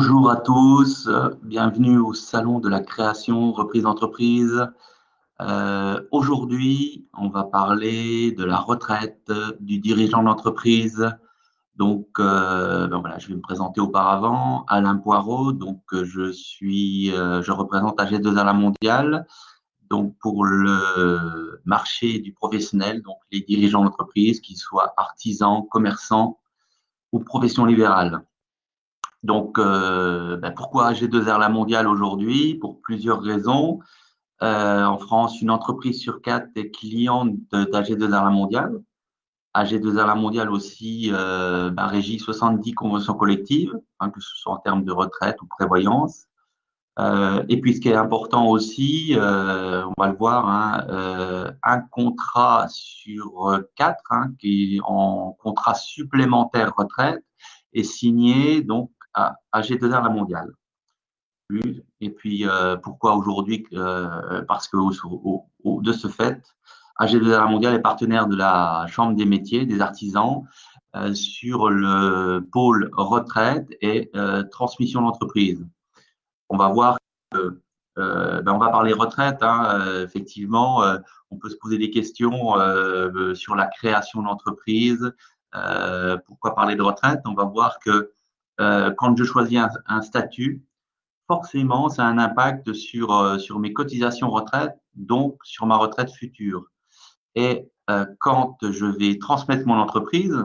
Bonjour à tous, bienvenue au Salon de la création reprise d'entreprise. Aujourd'hui, on va parler de la retraite du dirigeant d'entreprise. Donc, je vais me présenter auparavant. Alain Poirot, je représente AG2R La Mondiale, donc pour le marché du professionnel, donc les dirigeants d'entreprise, qu'ils soient artisans, commerçants ou professions libérales. Pourquoi AG2R La Mondiale aujourd'hui? Pour plusieurs raisons. En France, une entreprise sur quatre est cliente d'AG2R La Mondiale. AG2R La Mondiale aussi régit 70 conventions collectives, que ce soit en termes de retraite ou prévoyance. Et puis, ce qui est important aussi, on va le voir, un contrat sur quatre, qui est en contrat supplémentaire retraite, est signé donc à AG2R La Mondiale. Et puis, pourquoi aujourd'hui? Parce que de ce fait, AG2R La Mondiale est partenaire de la Chambre des métiers, des artisans, sur le pôle retraite et transmission d'entreprise. On va voir que, on va parler retraite. Effectivement, on peut se poser des questions sur la création d'entreprise. Pourquoi parler de retraite? On va voir que quand je choisis un statut, forcément, ça a un impact sur mes cotisations retraite, donc sur ma retraite future. Et quand je vais transmettre mon entreprise,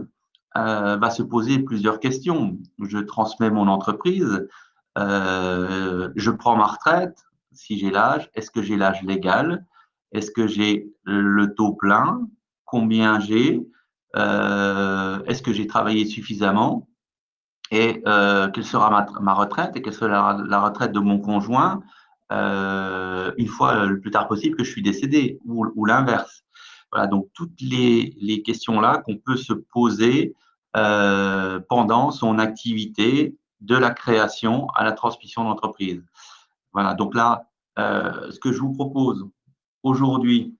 va se poser plusieurs questions. Je transmets mon entreprise, je prends ma retraite, si j'ai l'âge, est-ce que j'ai l'âge légal? Est-ce que j'ai le taux plein? Combien j'ai? Est-ce que j'ai travaillé suffisamment? Et quelle sera ma retraite et quelle sera la retraite de mon conjoint une fois le plus tard possible que je suis décédé ou l'inverse. Voilà, donc toutes les questions-là qu'on peut se poser pendant son activité de la création à la transmission d'entreprise. Voilà, donc là, ce que je vous propose aujourd'hui,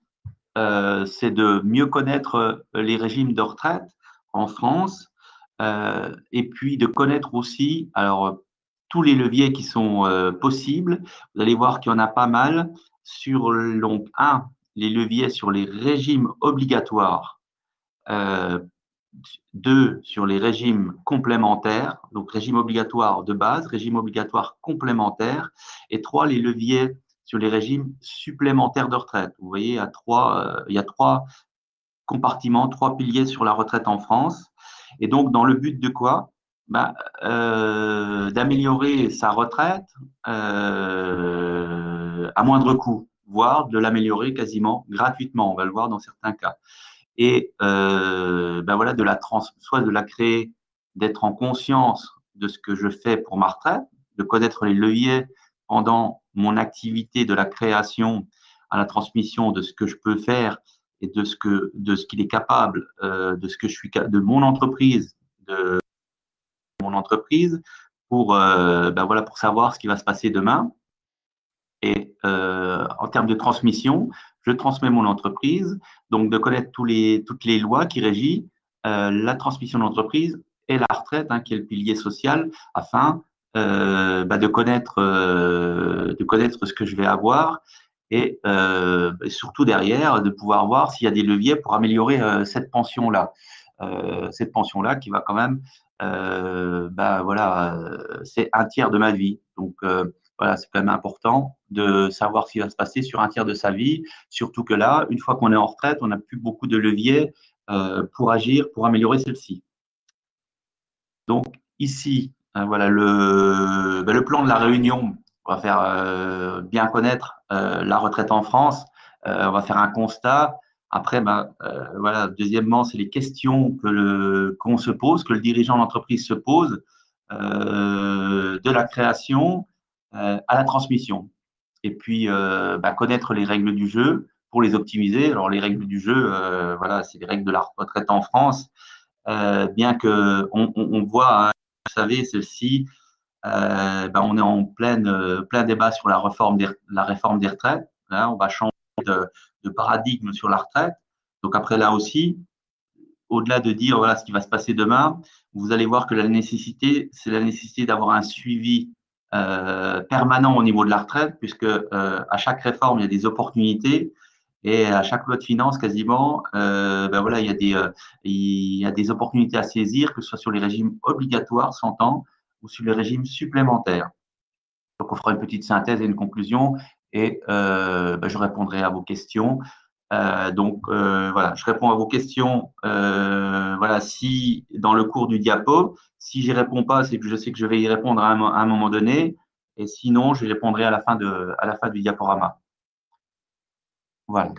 c'est de mieux connaître les régimes de retraite en France et puis de connaître aussi tous les leviers qui sont possibles. Vous allez voir qu'il y en a pas mal sur les leviers sur les régimes obligatoires. 2, sur les régimes complémentaires, donc régime obligatoire de base, régime obligatoire complémentaire, et 3, les leviers sur les régimes supplémentaires de retraite. Vous voyez, il y a trois compartiments, 3 piliers sur la retraite en France. Et donc, dans le but de quoi? D'améliorer sa retraite à moindre coût, voire de l'améliorer quasiment gratuitement, on va le voir dans certains cas. Et voilà, soit de la créer, d'être en conscience de ce que je fais pour ma retraite, de connaître les leviers pendant mon activité de la création à la transmission de ce que je peux faire et de ce qu'il est capable, de mon entreprise, pour pour savoir ce qui va se passer demain. Et en termes de transmission, je transmets mon entreprise, donc de connaître toutes les lois qui régissent la transmission d'entreprise et la retraite, qui est le pilier social, afin de connaître ce que je vais avoir et surtout derrière de pouvoir voir s'il y a des leviers pour améliorer cette pension-là. Cette pension-là qui va quand même, c'est un tiers de ma vie. Donc, voilà, c'est quand même important de savoir ce qui va se passer sur un tiers de sa vie, surtout que là, une fois qu'on est en retraite, on n'a plus beaucoup de leviers pour agir, pour améliorer celle-ci. Donc, ici, voilà le plan de la Réunion. On va faire bien connaître la retraite en France. On va faire un constat. Après, voilà, deuxièmement, c'est les questions qu'on se pose, que le dirigeant d'entreprise se pose, de la création à la transmission. Et puis, connaître les règles du jeu pour les optimiser. Alors, les règles du jeu, voilà, c'est les règles de la retraite en France. Bien que on voit, vous savez, celle-ci, on est en plein débat sur la réforme des retraites. Là, on va changer de paradigme sur la retraite. Donc après, là aussi, au-delà de dire voilà ce qui va se passer demain, vous allez voir que la nécessité, c'est la nécessité d'avoir un suivi permanent au niveau de la retraite, puisque à chaque réforme, il y a des opportunités. Et à chaque loi de finances, quasiment, ben voilà, il y a des opportunités à saisir, que ce soit sur les régimes obligatoires, 100 ans, ou sur les régimes supplémentaires. Donc, on fera une petite synthèse et une conclusion, et ben, je répondrai à vos questions. Voilà, je réponds à vos questions. Voilà, si dans le cours du diapo, si j'y réponds pas, c'est que je sais que je vais y répondre à un moment donné, et sinon, je répondrai à la fin du diaporama. Voilà.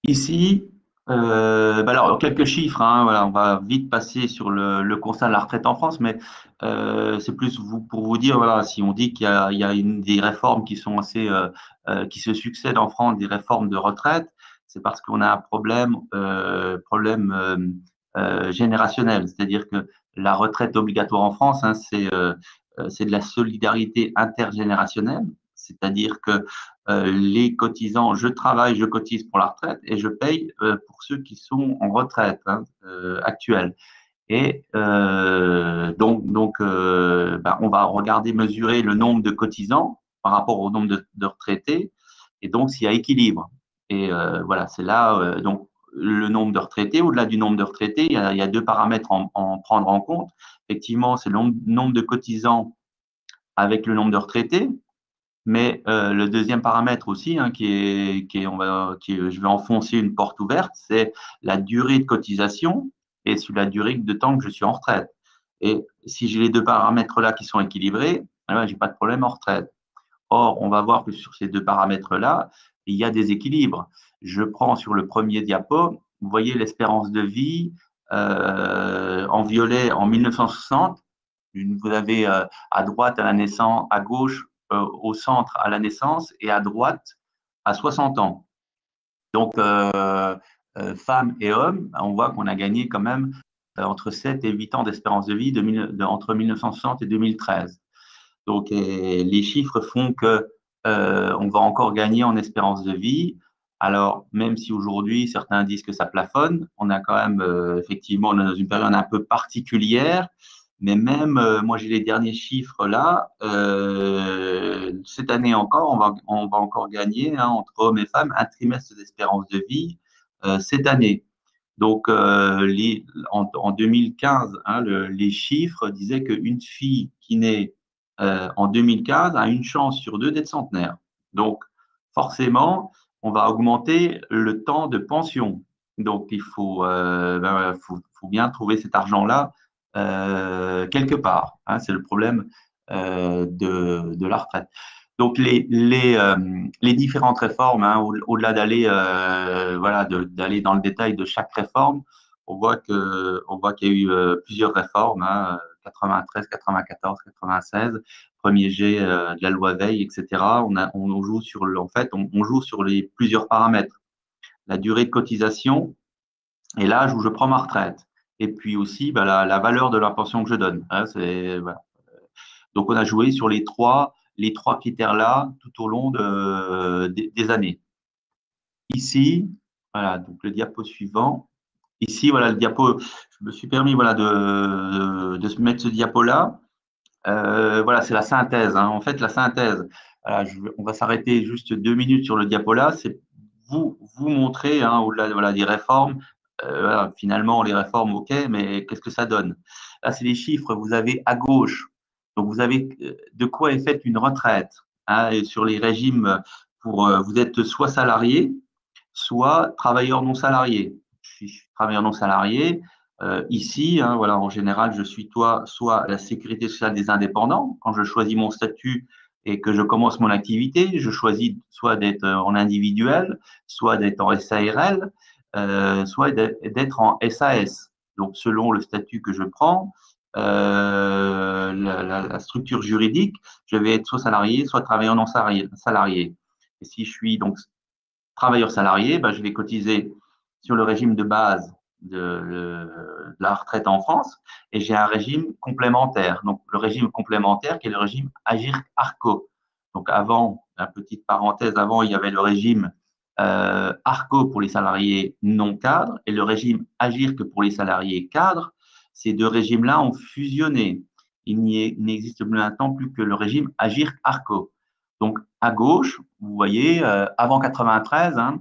Ici, bah alors, quelques chiffres, hein, voilà, on va vite passer sur le constat de la retraite en France, mais c'est plus pour vous dire, voilà, si on dit qu'il y a des réformes qui sont qui se succèdent en France, des réformes de retraite, c'est parce qu'on a un problème générationnel, c'est-à-dire que la retraite obligatoire en France, hein, c'est de la solidarité intergénérationnelle, c'est-à-dire que les cotisants, je travaille, je cotise pour la retraite et je paye pour ceux qui sont en retraite actuelle. Et ben, on va regarder, mesurer le nombre de cotisants par rapport au nombre de retraités, et donc s'il y a équilibre. Et voilà, c'est là, donc le nombre de retraités, au-delà du nombre de retraités, il y a deux paramètres en prendre en compte. Effectivement, c'est le nombre de cotisants avec le nombre de retraités. Mais le deuxième paramètre aussi, hein, je vais enfoncer une porte ouverte, c'est la durée de cotisation et sur la durée de temps que je suis en retraite. Et si j'ai les deux paramètres-là qui sont équilibrés, je n'ai pas de problème en retraite. Or, on va voir que sur ces deux paramètres-là, il y a des équilibres. Je prends sur le premier diapo, vous voyez l'espérance de vie en violet en 1960. Vous avez à droite à la naissance, à gauche au centre à la naissance et à droite à 60 ans. Donc, femmes et hommes, on voit qu'on a gagné quand même entre 7 et 8 ans d'espérance de vie entre 1960 et 2013. Donc, les chiffres font que on va encore gagner en espérance de vie. Alors, même si aujourd'hui, certains disent que ça plafonne, on a quand même, effectivement, on est dans une période un peu particulière. Mais même, moi, j'ai les derniers chiffres là. Cette année encore, on va encore gagner, hein, entre hommes et femmes, un trimestre d'espérance de vie cette année. Donc, en 2015, hein, les chiffres disaient qu'une fille qui naît en 2015 a une chance sur deux d'être centenaire. Donc, forcément, on va augmenter le temps de pension. Donc, faut bien trouver cet argent-là quelque part, hein. C'est le problème de la retraite. Donc, les différentes réformes, hein, au-delà d'aller voilà, d'aller dans le détail de chaque réforme, on voit qu'il y a eu plusieurs réformes, hein, 93, 94, 96, premier jet de la loi Veil, etc. On joue sur en fait, on joue sur les plusieurs paramètres. La durée de cotisation et l'âge où je prends ma retraite. Et puis aussi bah, la valeur de la pension que je donne, hein, voilà. Donc, on a joué sur les trois critères-là tout au long des années. Ici, voilà, donc le diapo suivant. Ici, voilà, le diapo, je me suis permis voilà, de mettre ce diapo-là. Voilà, c'est la synthèse, hein. En fait, la synthèse, voilà, on va s'arrêter juste 2 minutes sur le diapo-là. C'est vous montrer, hein, au-delà voilà, des réformes, voilà, finalement, les réformes, OK, mais qu'est-ce que ça donne? Là, c'est les chiffres. Vous avez à gauche, donc vous avez de quoi est faite une retraite, hein, et sur les régimes, vous êtes soit salarié, soit travailleur non salarié. Je suis travailleur non salarié. Ici, hein, voilà, en général, je suis soit la sécurité sociale des indépendants. Quand je choisis mon statut et que je commence mon activité, je choisis soit d'être en individuel, soit d'être en SARL, soit d'être en SAS. Donc, selon le statut que je prends, la structure juridique, je vais être soit salarié, soit travailleur non salarié. Et si je suis donc travailleur salarié, ben, je vais cotiser sur le régime de base de la retraite en France et j'ai un régime complémentaire. Donc, le régime complémentaire qui est le régime Agirc-Arrco. Donc, avant, la petite parenthèse, avant, il y avait le régime ARCO pour les salariés non cadres et le régime AGIRC pour les salariés cadres. Ces deux régimes-là ont fusionné. Il n'existe maintenant plus que le régime AGIRC-ARCO. Donc, à gauche, vous voyez, avant 93, hein,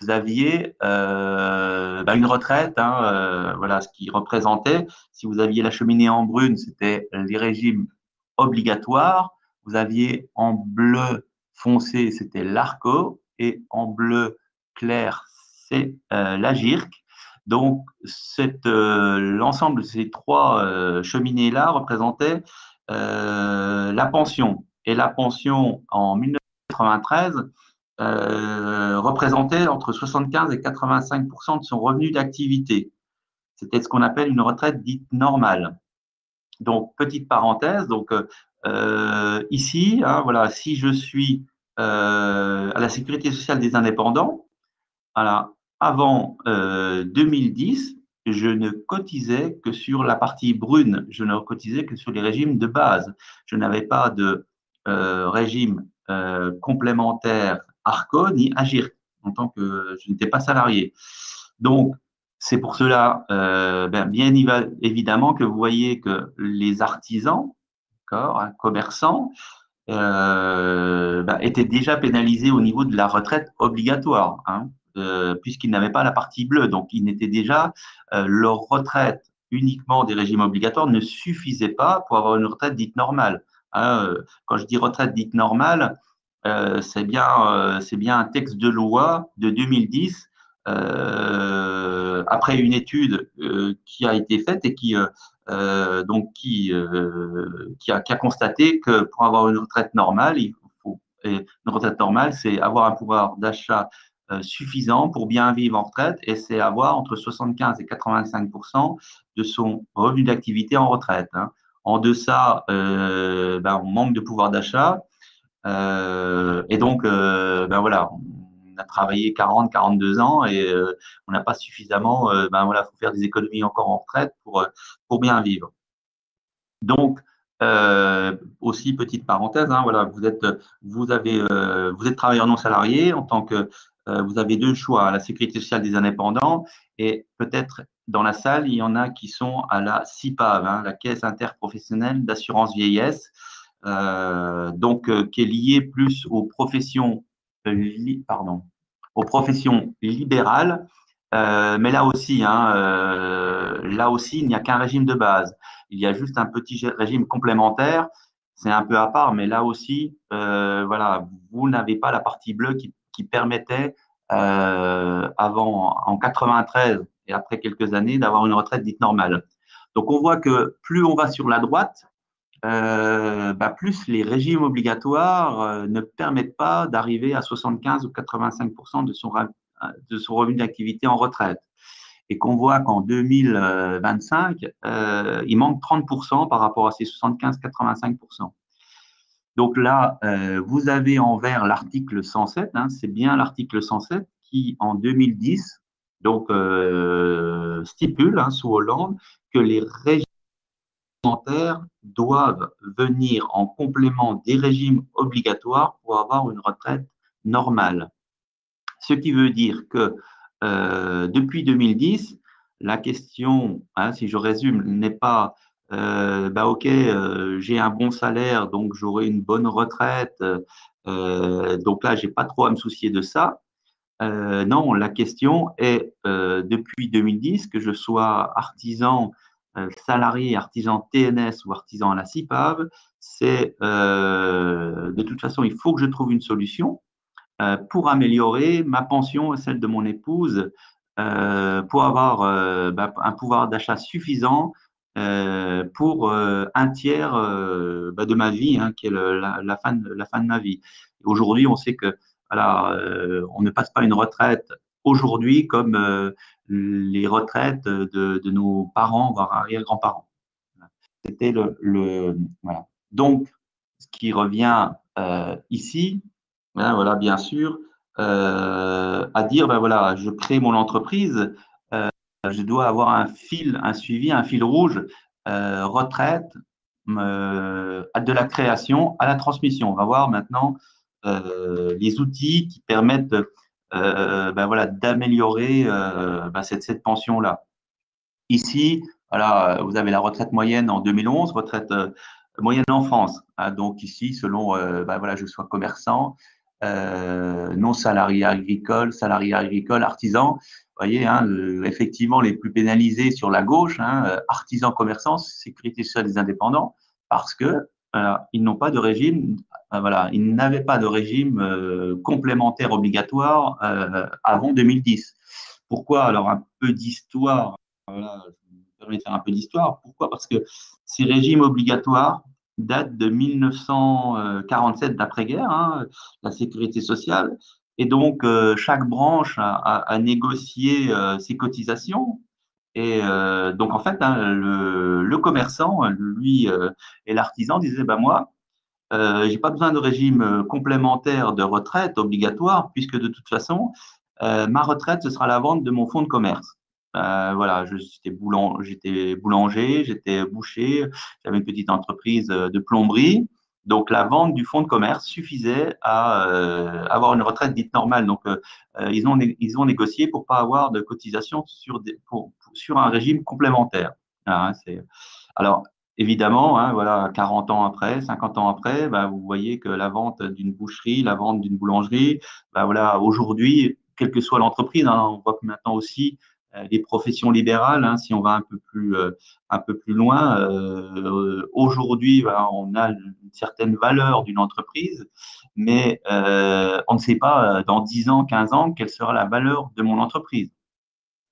vous aviez une retraite, hein, voilà ce qui représentait. Si vous aviez la cheminée en brune, c'était les régimes obligatoires. Vous aviez en bleu foncé, c'était l'ARCO, et en bleu clair, c'est l'AGIRC. Donc, l'ensemble de ces trois cheminées-là représentait la pension. Et la pension en 1993 représentait entre 75 et 85 de son revenu d'activité. C'était ce qu'on appelle une retraite dite normale. Donc, petite parenthèse, donc ici, hein, voilà, si je suis à la sécurité sociale des indépendants, voilà, avant 2010, je ne cotisais que sur la partie brune, je ne cotisais que sur les régimes de base. Je n'avais pas de régime complémentaire ARCO ni AGIRC, en tant que je n'étais pas salarié. Donc, c'est pour cela, bien évidemment, que vous voyez que les artisans, hein, commerçants, étaient déjà pénalisés au niveau de la retraite obligatoire, hein, puisqu'ils n'avaient pas la partie bleue. Donc, ils n'étaient déjà, leur retraite uniquement des régimes obligatoires ne suffisait pas pour avoir une retraite dite normale. Hein. Quand je dis retraite dite normale, c'est bien un texte de loi de 2010 après une étude qui a été faite et qui a constaté que pour avoir une retraite normale, une retraite normale, c'est avoir un pouvoir d'achat suffisant pour bien vivre en retraite et c'est avoir entre 75 et 85 de son revenu d'activité en retraite. Hein. En deçà, on manque de pouvoir d'achat et donc, voilà, on a travaillé 40, 42 ans et on n'a pas suffisamment, voilà, faut faire des économies encore en retraite pour bien vivre. Donc, aussi petite parenthèse, hein, voilà, vous êtes travailleur non salarié en tant que vous avez deux choix, la sécurité sociale des indépendants et peut-être dans la salle, il y en a qui sont à la CIPAV, hein, la Caisse interprofessionnelle d'assurance vieillesse, qui est liée plus aux professions, aux professions libérales. Mais là aussi, hein, il n'y a qu'un régime de base. Il y a juste un petit régime complémentaire. C'est un peu à part, mais là aussi, voilà, vous n'avez pas la partie bleue qui permettait avant, en 93 et après quelques années, d'avoir une retraite dite normale. Donc, on voit que plus on va sur la droite, plus les régimes obligatoires ne permettent pas d'arriver à 75 ou 85 de son revenu d'activité en retraite. Et qu'on voit qu'en 2025, il manque 30% par rapport à ces 75-85%. Donc là, vous avez en vert l'article 107, hein, c'est bien l'article 107 qui, en 2010, donc, stipule, hein, sous Hollande, que les régimes doivent venir en complément des régimes obligatoires pour avoir une retraite normale. Ce qui veut dire que depuis 2010, la question, hein, si je résume, n'est pas OK, j'ai un bon salaire, donc j'aurai une bonne retraite, donc là, j'ai pas trop à me soucier de ça. Non, la question est, depuis 2010, que je sois artisan, salarié, artisan TNS ou artisan à la CIPAV, c'est de toute façon, il faut que je trouve une solution pour améliorer ma pension et celle de mon épouse, pour avoir un pouvoir d'achat suffisant pour un tiers de ma vie, hein, qui est la fin de ma vie. Aujourd'hui, on sait que voilà, on ne passe pas une retraite aujourd'hui comme les retraites de nos parents, voire arrière-grands-parents. C'était voilà. Donc, ce qui revient ici, hein, voilà, bien sûr, à dire, voilà, je crée mon entreprise, je dois avoir un suivi, un fil rouge, retraite, de la création à la transmission. On va voir maintenant les outils qui permettent ben voilà, d'améliorer cette pension-là. Ici, voilà, vous avez la retraite moyenne en 2011, retraite moyenne en France. Hein. Donc ici, selon, ben voilà, je sois commerçant, non salarié agricole, artisan. Vous voyez, hein, effectivement, les plus pénalisés sur la gauche, hein, artisans, commerçants, sécurité sociale des indépendants, parce que ils n'ont pas de régime, voilà, ils n'avaient pas de régime complémentaire obligatoire avant 2010. Pourquoi? Alors, un peu d'histoire. Voilà, je me permets de faire un peu d'histoire. Pourquoi? Parce que ces régimes obligatoires datent de 1947 d'après-guerre, hein, la sécurité sociale. Et donc, chaque branche a négocié ses cotisations. Et donc, en fait, hein, le commerçant, lui, et l'artisan disaient, ben moi, j'ai pas besoin de régime complémentaire de retraite obligatoire, puisque de toute façon, ma retraite, ce sera la vente de mon fonds de commerce. Voilà, j'étais boulanger, j'étais boucher, j'avais une petite entreprise de plomberie. Donc, la vente du fonds de commerce suffisait à avoir une retraite dite normale. Donc, ils ont négocié pour pas avoir de cotisation sur un régime complémentaire. Hein, alors, évidemment, hein, voilà, 40 ans après, 50 ans après, bah, vous voyez que la vente d'une boucherie, la vente d'une boulangerie, bah, voilà, aujourd'hui, quelle que soit l'entreprise, hein, on voit que maintenant aussi les professions libérales, hein, si on va un peu plus loin, aujourd'hui, voilà, on a une certaine valeur d'une entreprise, mais on ne sait pas dans 10 ans, 15 ans, quelle sera la valeur de mon entreprise.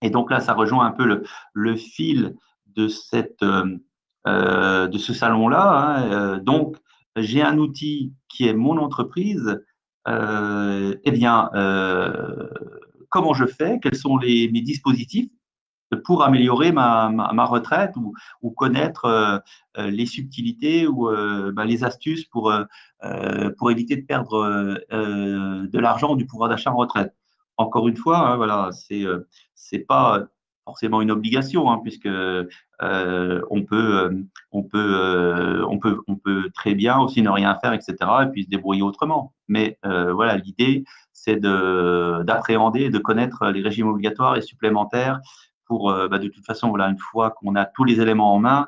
Et donc là, ça rejoint un peu le fil de, de ce salon-là. Hein. Donc, j'ai un outil qui est mon entreprise. Eh bien, comment je fais? Quels sont mes dispositifs pour améliorer ma retraite ou connaître les subtilités ou les astuces pour éviter de perdre de l'argent ou du pouvoir d'achat en retraite. Encore une fois, hein, voilà, c'est pas forcément une obligation, hein, puisque on peut très bien aussi ne rien faire, etc., et puis se débrouiller autrement. Mais voilà, l'idée, c'est d'appréhender, de connaître les régimes obligatoires et supplémentaires pour, de toute façon, voilà, une fois qu'on a tous les éléments en main,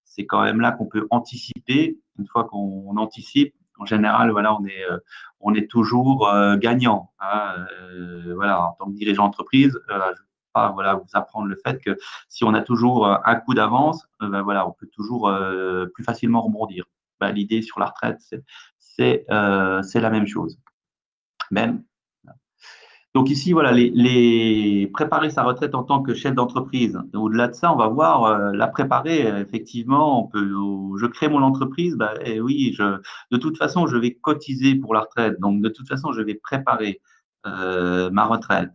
c'est quand même là qu'on peut anticiper. Une fois qu'on anticipe, en général, voilà, on est toujours gagnant. Hein. Voilà, en tant que dirigeant d'entreprise, je ne vais pas voilà, vous apprendre le fait que si on a toujours un coup d'avance, voilà, on peut toujours plus facilement rebondir. L'idée sur la retraite, c'est la même chose. Même donc ici, voilà, préparer sa retraite en tant que chef d'entreprise. Au-delà de ça, on va voir la préparer. Effectivement, je crée mon entreprise. Oui, de toute façon, je vais cotiser pour la retraite. Donc, de toute façon, je vais préparer ma retraite.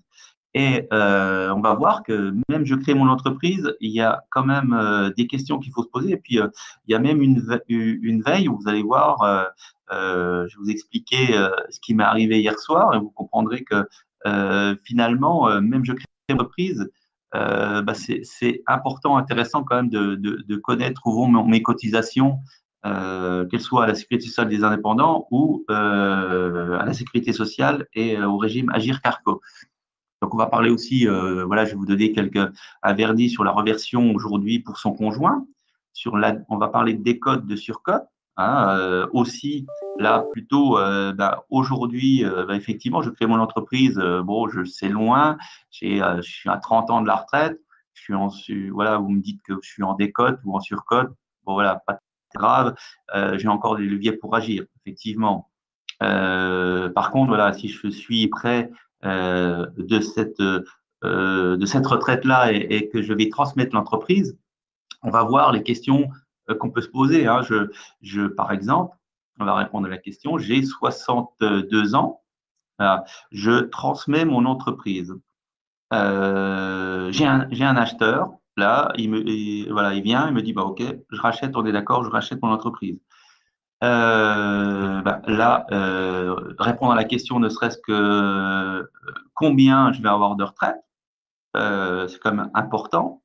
Et on va voir que même je crée mon entreprise, il y a quand même des questions qu'il faut se poser. Et puis, il y a même une veille où vous allez voir, je vais vous expliquer ce qui m'est arrivé hier soir et vous comprendrez que finalement, même je crée une entreprise, c'est important, intéressant quand même de connaître où vont mes cotisations, qu'elles soient à la sécurité sociale des indépendants ou à la sécurité sociale et au régime Agir Carco. Donc, on va parler aussi, voilà, je vais vous donner un verdict sur la reversion aujourd'hui pour son conjoint. On va parler de décote, de surcote. Hein, aussi, là, plutôt, aujourd'hui, effectivement, je crée mon entreprise. Bon, c'est loin. Je suis à 30 ans de la retraite. Voilà, vous me dites que je suis en décote ou en surcote. Bon, voilà, pas grave. J'ai encore des leviers pour agir, effectivement. Par contre, voilà, si je suis prêt de cette retraite-là et que je vais transmettre l'entreprise, on va voir les questions qu'on peut se poser. Hein. Par exemple, on va répondre à la question, j'ai 62 ans, voilà, je transmets mon entreprise. J'ai un acheteur, là, voilà, il vient, il me dit, bah, OK, je rachète, on est d'accord, je rachète mon entreprise. Là, répondre à la question ne serait-ce que combien je vais avoir de retraite, c'est quand même important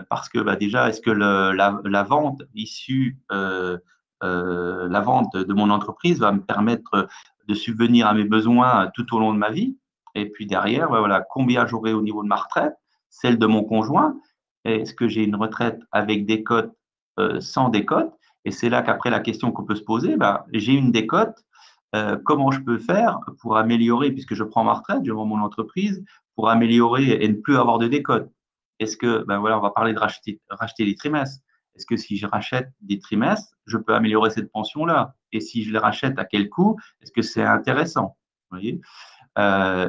parce que déjà, est-ce que la vente issue, la vente de mon entreprise va me permettre de subvenir à mes besoins tout au long de ma vie? Et puis derrière, ben voilà, combien j'aurai au niveau de ma retraite, celle de mon conjoint. Est-ce que j'ai une retraite avec décote, sans décote? Et c'est là qu'après la question qu'on peut se poser, ben, j'ai une décote, comment je peux faire pour améliorer, puisque je prends ma retraite, je vends mon entreprise, pour améliorer et ne plus avoir de décote? Est-ce que, ben voilà, on va parler de racheter les trimestres. Est-ce que si je rachète des trimestres, je peux améliorer cette pension-là? Et si je les rachète, à quel coût? Est-ce que c'est intéressant? Vous voyez?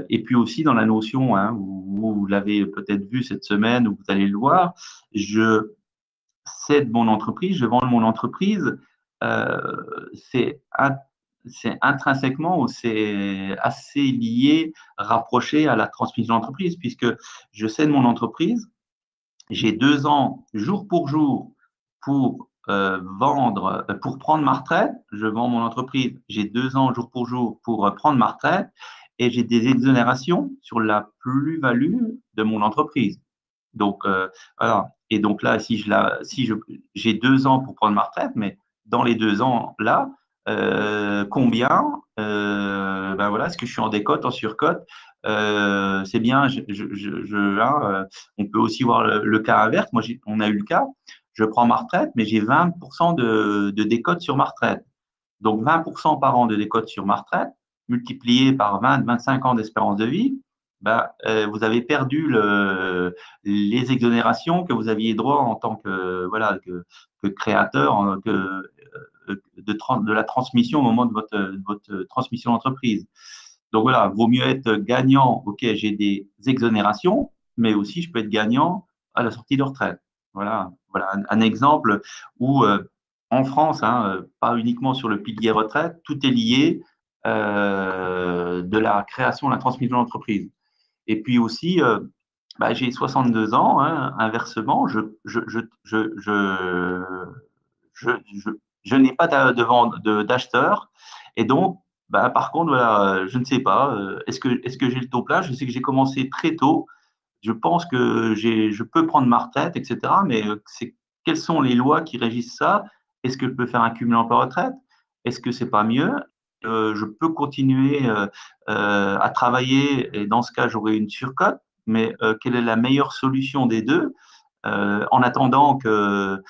Et puis aussi dans la notion, hein, vous l'avez peut-être vu cette semaine ou vous allez le voir, je cède mon entreprise, je vends mon entreprise, c'est intrinsèquement ou c'est assez lié, rapproché à la transmission d'entreprise, puisque je cède mon entreprise, j'ai 2 ans jour pour jour pour vendre, pour prendre ma retraite. Je vends mon entreprise. J'ai 2 ans jour pour jour pour prendre ma retraite et j'ai des exonérations sur la plus-value de mon entreprise. Donc, voilà. Et donc là, si j'ai 2 ans pour prendre ma retraite, mais dans les 2 ans là, combien, ben voilà, est-ce que je suis en décote, en surcote? C'est bien, hein, on peut aussi voir le cas inverse. Moi, on a eu le cas, je prends ma retraite, mais j'ai 20% de décote sur ma retraite. Donc, 20% par an de décote sur ma retraite, multiplié par 20-25 ans d'espérance de vie, bah, vous avez perdu les exonérations que vous aviez droit en tant que, voilà, que créateur, de la transmission au moment de votre transmission d'entreprise. Donc voilà, vaut mieux être gagnant. Ok, j'ai des exonérations, mais aussi je peux être gagnant à la sortie de retraite. Voilà un exemple où en France, hein, pas uniquement sur le pilier retraite, tout est lié de la création, de la transmission d'entreprise. Et puis aussi, bah, j'ai 62 ans, hein, inversement, je, je, je n'ai pas d'acheteur. Et donc, bah, par contre, voilà, je ne sais pas, est-ce que j'ai le taux plein? Je sais que j'ai commencé très tôt. Je pense que je peux prendre ma retraite, etc. Mais quelles sont les lois qui régissent ça? Est-ce que je peux faire un cumul emploi-retraite? Est-ce que c'est pas mieux? Je peux continuer à travailler et dans ce cas, j'aurai une surcote. Mais quelle est la meilleure solution des deux en attendant que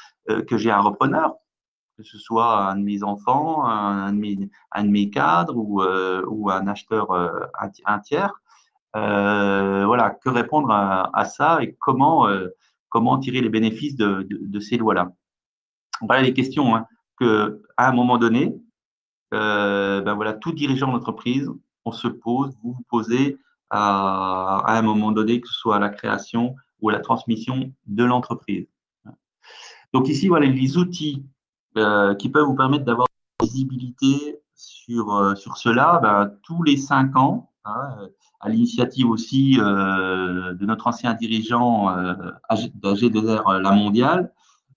j'ai un repreneur, que ce soit un de mes enfants, un de mes cadres ou un acheteur, un tiers? Voilà, que répondre à ça et comment tirer les bénéfices de ces lois-là. Voilà les questions, hein, que, à un moment donné, ben voilà, tout dirigeant d'entreprise, on se pose, vous vous posez à un moment donné, que ce soit à la création ou à la transmission de l'entreprise. Donc ici, voilà les outils qui peuvent vous permettre d'avoir une visibilité sur cela. Ben, tous les 5 ans, hein, à l'initiative aussi de notre ancien dirigeant d'AG2R La Mondiale,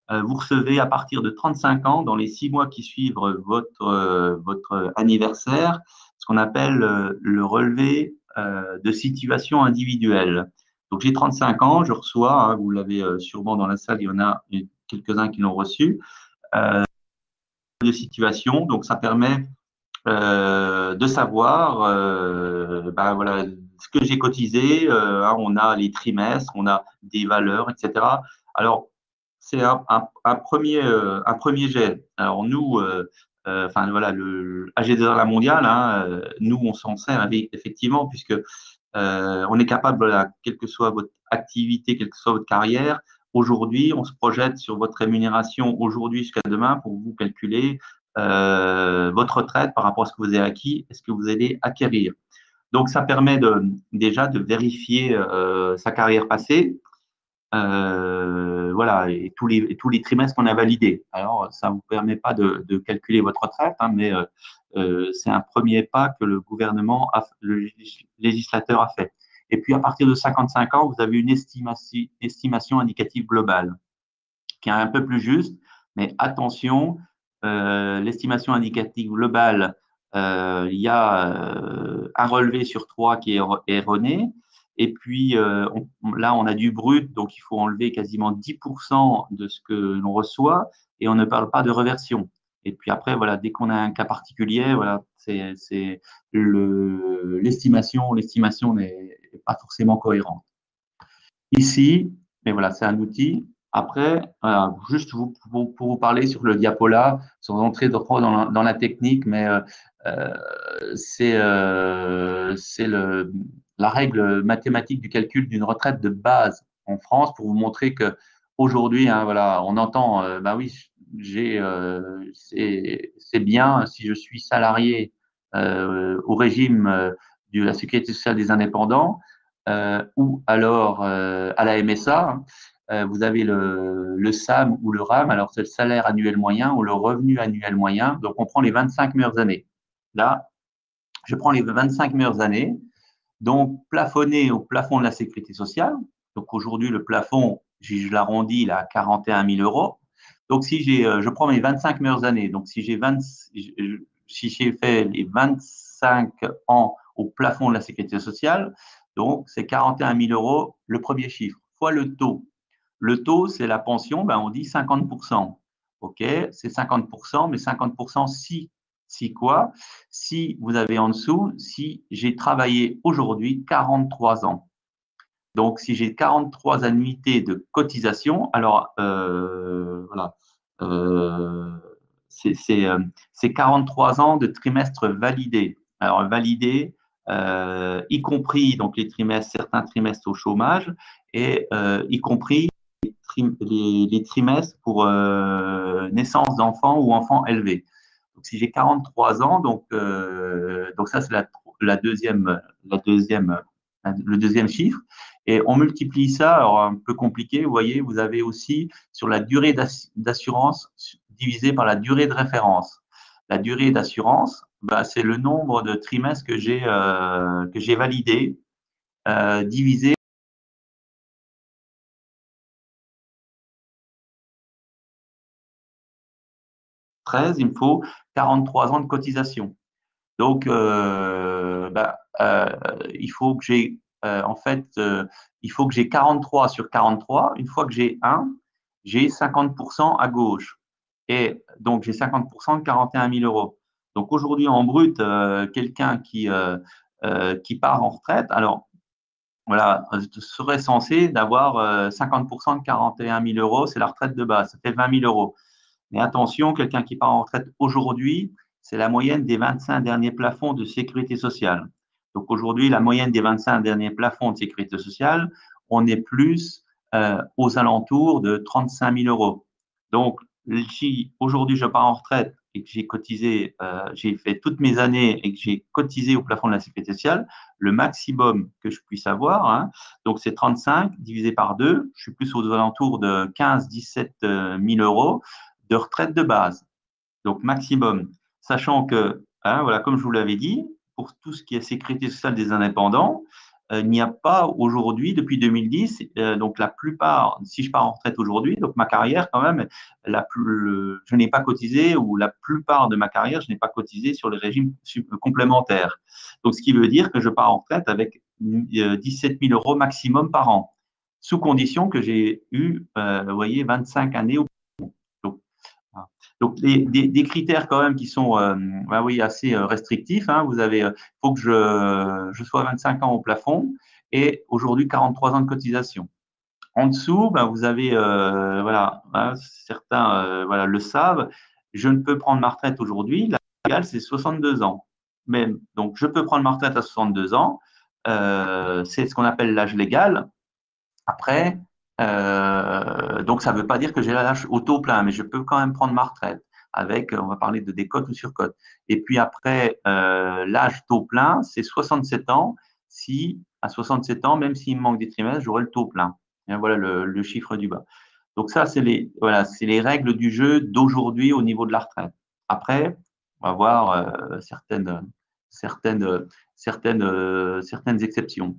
vous recevez à partir de 35 ans, dans les 6 mois qui suivent votre anniversaire, ce qu'on appelle le relevé de situation individuelle. Donc j'ai 35 ans, je reçois, hein, vous l'avez sûrement dans la salle, il y en a quelques-uns qui l'ont reçu, de situation. Donc ça permet de savoir ben voilà, ce que j'ai cotisé. Hein, on a les trimestres, on a des valeurs, etc. Alors, c'est un premier jet. Alors, nous, enfin voilà, le AG2R La Mondiale, hein, nous, on s'en sert effectivement, puisque on est capable, voilà, quelle que soit votre activité, quelle que soit votre carrière, aujourd'hui, on se projette sur votre rémunération aujourd'hui jusqu'à demain pour vous calculer votre retraite par rapport à ce que vous avez acquis et ce que vous allez acquérir. Donc, ça permet déjà de vérifier sa carrière passée, voilà, et tous les trimestres qu'on a validés. Alors, ça ne vous permet pas de calculer votre retraite, hein, mais c'est un premier pas que le gouvernement, le législateur a fait. Et puis, à partir de 55 ans, vous avez une estimation indicative globale qui est un peu plus juste, mais attention, l'estimation indicative globale, il y a un relevé sur 3 qui est erroné. Et puis là, on a du brut, donc il faut enlever quasiment 10% de ce que l'on reçoit et on ne parle pas de reversion. Et puis après, voilà, dès qu'on a un cas particulier, voilà, c'est l'estimation n'est pas forcément cohérente. Ici, mais voilà, c'est un outil. Après, juste pour vous parler sur le diapo là, sans entrer trop dans la technique, mais c'est la règle mathématique du calcul d'une retraite de base en France pour vous montrer que aujourd'hui, hein, voilà, on entend, bah oui, c'est bien si je suis salarié au régime de la sécurité sociale des indépendants ou alors à la MSA. Hein, vous avez le SAM ou le RAM, alors c'est le salaire annuel moyen ou le revenu annuel moyen. Donc, on prend les 25 meilleures années. Là, je prends les 25 meilleures années, donc plafonné au plafond de la sécurité sociale. Donc, aujourd'hui, le plafond, je l'arrondis il est à 41 000 euros. Donc, si je prends mes 25 meilleures années, donc si j'ai fait les 25 ans au plafond de la sécurité sociale, donc c'est 41 000 euros le premier chiffre, fois le taux. Le taux, c'est la pension, ben on dit 50%. OK, c'est 50%, mais 50% si quoi? Si vous avez en dessous, si j'ai travaillé aujourd'hui 43 ans. Donc, si j'ai 43 annuités de cotisation, alors voilà, euh, c'est 43 ans de trimestres validés. Alors, validés, y compris donc certains trimestres au chômage et y compris les trimestres pour naissance d'enfants ou enfants élevés. Donc, si j'ai 43 ans, donc ça, c'est le deuxième chiffre. Et on multiplie ça, alors un peu compliqué, vous voyez, vous avez aussi sur la durée d'assurance divisée par la durée de référence. La durée d'assurance, bah, c'est le nombre de trimestres que j'ai validé divisé 13, il me faut 43 ans de cotisation. Donc, il faut que j'ai, il faut que j'ai 43 sur 43. Une fois que j'ai 1, j'ai 50% à gauche. Et donc, j'ai 50% de 41 000 euros. Donc, aujourd'hui, en brut, quelqu'un qui part en retraite, alors, voilà, serait censé d'avoir 50% de 41 000 euros, c'est la retraite de base, ça fait 20 000 euros. Mais attention, quelqu'un qui part en retraite aujourd'hui, c'est la moyenne des 25 derniers plafonds de sécurité sociale. Donc aujourd'hui, la moyenne des 25 derniers plafonds de sécurité sociale, on est plus aux alentours de 35 000 euros. Donc, si aujourd'hui je pars en retraite et que j'ai cotisé, j'ai fait toutes mes années et que j'ai cotisé au plafond de la sécurité sociale, le maximum que je puisse avoir, hein, donc c'est 35 divisé par 2, je suis plus aux alentours de 15-17 000 euros de retraite de base, donc maximum. Sachant que, hein, voilà, comme je vous l'avais dit, pour tout ce qui est sécurité sociale des indépendants, il n'y a pas aujourd'hui, depuis 2010, donc la plupart, si je pars en retraite aujourd'hui, donc ma carrière quand même, je n'ai pas cotisé, ou la plupart de ma carrière, je n'ai pas cotisé sur les régimes complémentaires. Donc ce qui veut dire que je pars en retraite avec 17 000 euros maximum par an, sous condition que j'ai eu, vous voyez, 25 années au donc, voilà. Donc, des critères quand même qui sont bah oui, assez restrictifs. Hein. Vous avez, faut que je sois 25 ans au plafond et aujourd'hui 43 ans de cotisation. En dessous, bah, vous avez, voilà, hein, certains voilà, le savent, je ne peux prendre ma retraite aujourd'hui. L'âge légal, c'est 62 ans. Mais, donc, je peux prendre ma retraite à 62 ans. C'est ce qu'on appelle l'âge légal. Après, donc ça ne veut pas dire que j'ai l'âge au taux plein, mais je peux quand même prendre ma retraite avec, on va parler de décote ou surcote. Et puis après, l'âge taux plein, c'est 67 ans. Si à 67 ans, même s'il me manque des trimestres, j'aurai le taux plein. Et voilà le chiffre du bas. Donc ça, c'est les règles du jeu d'aujourd'hui au niveau de la retraite. Après, on va voir certaines exceptions.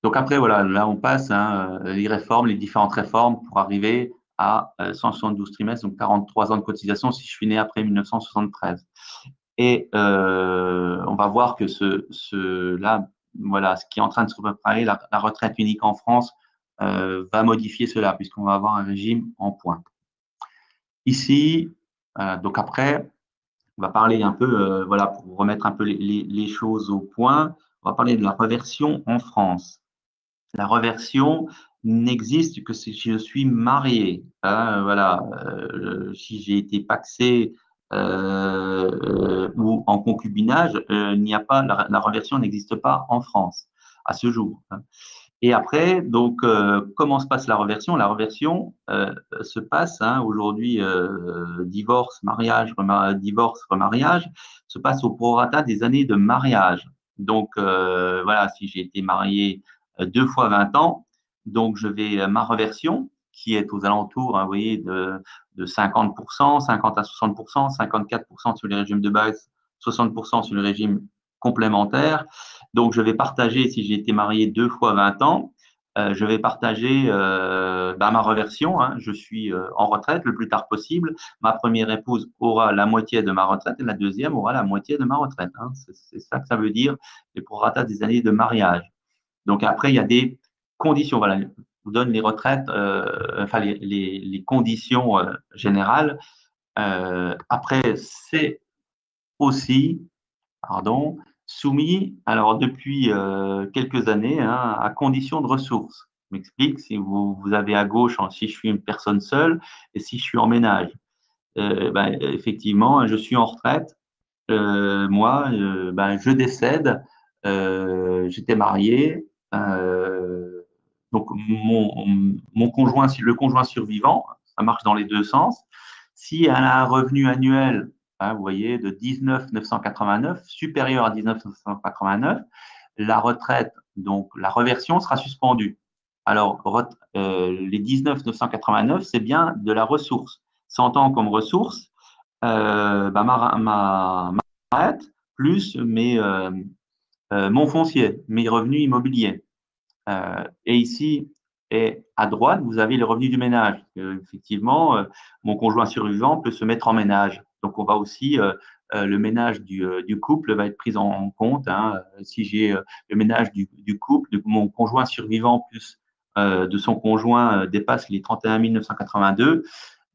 Donc après, voilà, là, on passe hein, les différentes réformes pour arriver à 172 trimestres, donc 43 ans de cotisation si je suis né après 1973. Et on va voir que là, voilà, ce qui est en train de se préparer, la retraite unique en France, va modifier cela, puisqu'on va avoir un régime en points. Ici, Donc après, on va parler un peu, voilà, pour remettre un peu les choses au point, on va parler de la reversion en France. La reversion n'existe que si je suis marié. Hein, voilà, si j'ai été pacsé ou en concubinage, il n'y a pas la reversion n'existe pas en France à ce jour. Hein. Et après, donc, comment se passe la reversion? La reversion se passe hein, aujourd'hui, divorce, mariage, divorce, remariage, se passe au prorata des années de mariage. Donc, voilà, si j'ai été marié 2 fois 20 ans, donc je vais, ma reversion, qui est aux alentours, hein, vous voyez, de 50%, 50 à 60%, 54% sur les régimes de base, 60% sur le régime complémentaire. Donc, je vais partager, si j'ai été marié 2 fois 20 ans, je vais partager ma reversion. Hein. Je suis en retraite le plus tard possible. Ma première épouse aura la moitié de ma retraite et la deuxième aura la moitié de ma retraite. Hein. C'est ça que ça veut dire, les prorata des années de mariage. Donc, après, il y a des conditions. Voilà, je vous donne les retraites, enfin, les conditions générales. Après, c'est aussi pardon, soumis, alors depuis quelques années, hein, à condition de ressources. Je m'explique, si vous avez à gauche, si je suis une personne seule et si je suis en ménage. Ben, effectivement, je suis en retraite, moi, je décède, j'étais marié, donc mon conjoint, le conjoint survivant, ça marche dans les deux sens. Si elle a un revenu annuel, hein, vous voyez, de 19 989, supérieur à 19 989, la retraite, donc la reversion sera suspendue. Alors, les 19 989, c'est bien de la ressource. S'entend comme ressource, ma retraite plus mon foncier, mes revenus immobiliers. Et ici, et à droite, vous avez les revenus du ménage. Effectivement, mon conjoint survivant peut se mettre en ménage. Donc, on va aussi, le ménage du couple va être pris en compte. Hein. Si j'ai le ménage du couple, de mon conjoint survivant plus de son conjoint dépasse les 31 982,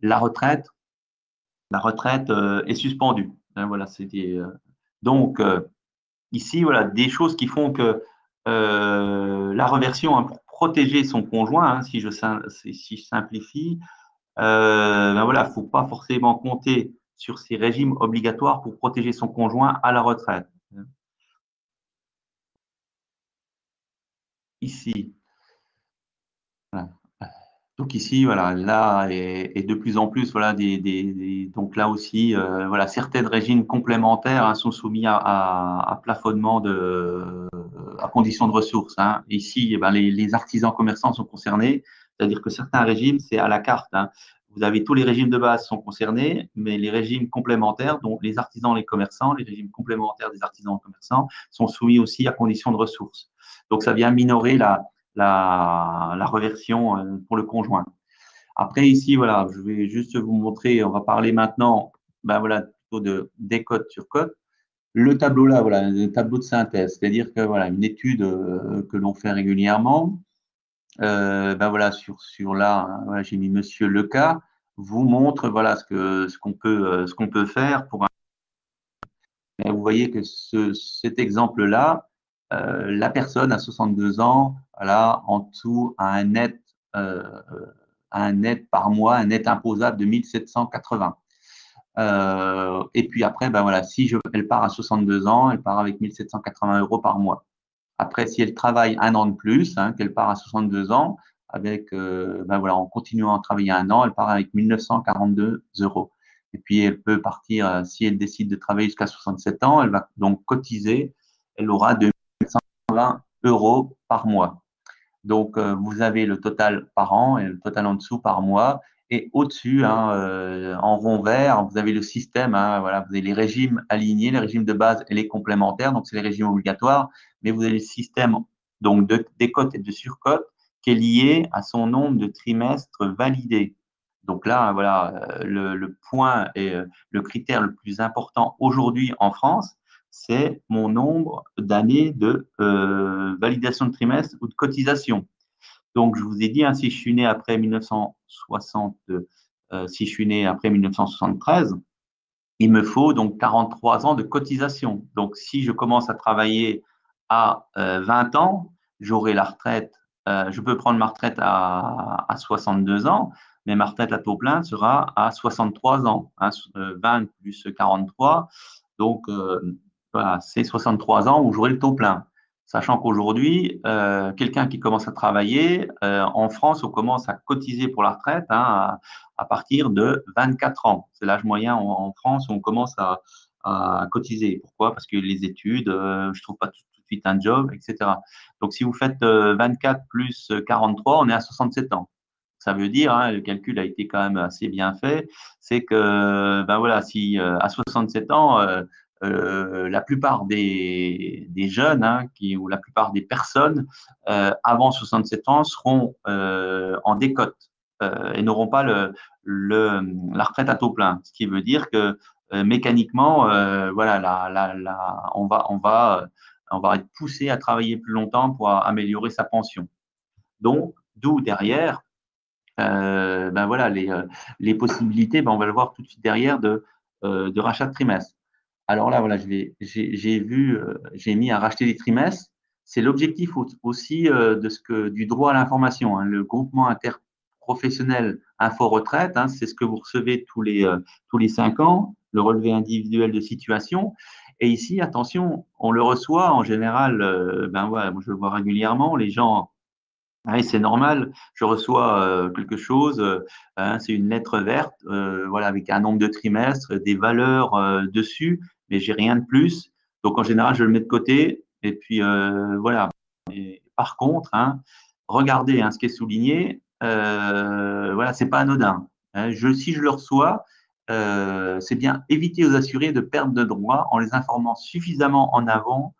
la retraite, est suspendue. Hein, voilà, c'était donc ici, voilà, des choses qui font que la reversion, hein, pour protéger son conjoint, hein, si je simplifie, voilà, faut pas forcément compter sur ces régimes obligatoires pour protéger son conjoint à la retraite. Ici, voilà. Donc ici, voilà, là et de plus en plus, voilà, donc là aussi, voilà, certains régimes complémentaires hein, sont soumis à plafonnement à condition de ressources. Hein. Ici, eh ben, les artisans commerçants sont concernés, c'est-à-dire que certains régimes, c'est à la carte. Hein. Vous avez tous les régimes de base sont concernés, mais les régimes complémentaires, dont les artisans, les commerçants, les régimes complémentaires des artisans et commerçants, sont soumis aussi à condition de ressources. Donc ça vient minorer la reversion pour le conjoint. Après, ici, voilà, je vais juste vous montrer, on va parler maintenant, ben voilà, plutôt de décote sur cote. Le tableau là, voilà, le tableau de synthèse, c'est-à-dire que voilà, une étude que l'on fait régulièrement, ben voilà, sur là, hein, voilà, j'ai mis Monsieur Leca, vous montre voilà ce qu'on peut faire pour. Et vous voyez que cet exemple-là, la personne à 62 ans, voilà, en dessous euh, a un net par mois, un net imposable de 1780. Et puis après, ben voilà, si elle part à 62 ans, elle part avec 1780 euros par mois. Après, si elle travaille un an de plus, hein, qu'elle part à 62 ans, avec, ben voilà, en continuant à travailler un an, elle part avec 1942 euros. Et puis, elle peut partir, si elle décide de travailler jusqu'à 67 ans, elle va donc cotiser, elle aura 2120 euros par mois. Donc, vous avez le total par an et le total en dessous par mois. Et au-dessus, hein, en rond vert, vous avez le système. Hein, voilà, vous avez les régimes alignés, les régimes de base et les complémentaires. Donc, c'est les régimes obligatoires. Mais vous avez le système donc de décote et de surcote qui est lié à son nombre de trimestres validés. Donc là, voilà, le point et le critère le plus important aujourd'hui en France, c'est mon nombre d'années de validation de trimestre ou de cotisation. Donc, je vous ai dit, hein, si je suis né après 1960, si je suis né après 1973, il me faut donc 43 ans de cotisation. Donc, si je commence à travailler à 20 ans, j'aurai la retraite. Je peux prendre ma retraite à 62 ans, mais ma retraite à taux plein sera à 63 ans. Hein, 20 plus 43. Donc, voilà, c'est 63 ans où j'aurai le taux plein. Sachant qu'aujourd'hui, quelqu'un qui commence à travailler, en France, on commence à cotiser pour la retraite à partir de 24 ans. C'est l'âge moyen en France où on commence à cotiser. Pourquoi? Parce que les études, je trouve pas tout de suite un job, etc. Donc, si vous faites 24 plus 43, on est à 67 ans. Ça veut dire, hein, le calcul a été quand même assez bien fait, c'est que, ben voilà, si à 67 ans, la plupart des jeunes ou la plupart des personnes avant 67 ans seront en décote et n'auront pas la retraite à taux plein. Ce qui veut dire que mécaniquement, voilà, on va être poussé à travailler plus longtemps pour améliorer sa pension. Donc, d'où derrière, ben voilà, les possibilités, ben on va le voir tout de suite derrière de rachat de trimestre. Alors là, voilà, j'ai mis à racheter des trimestres. C'est l'objectif aussi du droit à l'information, hein, le groupement interprofessionnel Info Retraite. Hein, c'est ce que vous recevez tous les 5 ans, le relevé individuel de situation. Et ici, attention, on le reçoit en général. Ben voilà, moi je le vois régulièrement. Les gens, oui, c'est normal. Je reçois quelque chose, hein, c'est une lettre verte, voilà, avec un nombre de trimestres, des valeurs dessus, mais j'ai rien de plus. Donc en général, je le mets de côté. Et puis voilà. Et par contre, hein, regardez ce qui est souligné. Voilà, c'est pas anodin. Hein. Si je le reçois, c'est bien éviter aux assurés de perdre de droits en les informant suffisamment en avant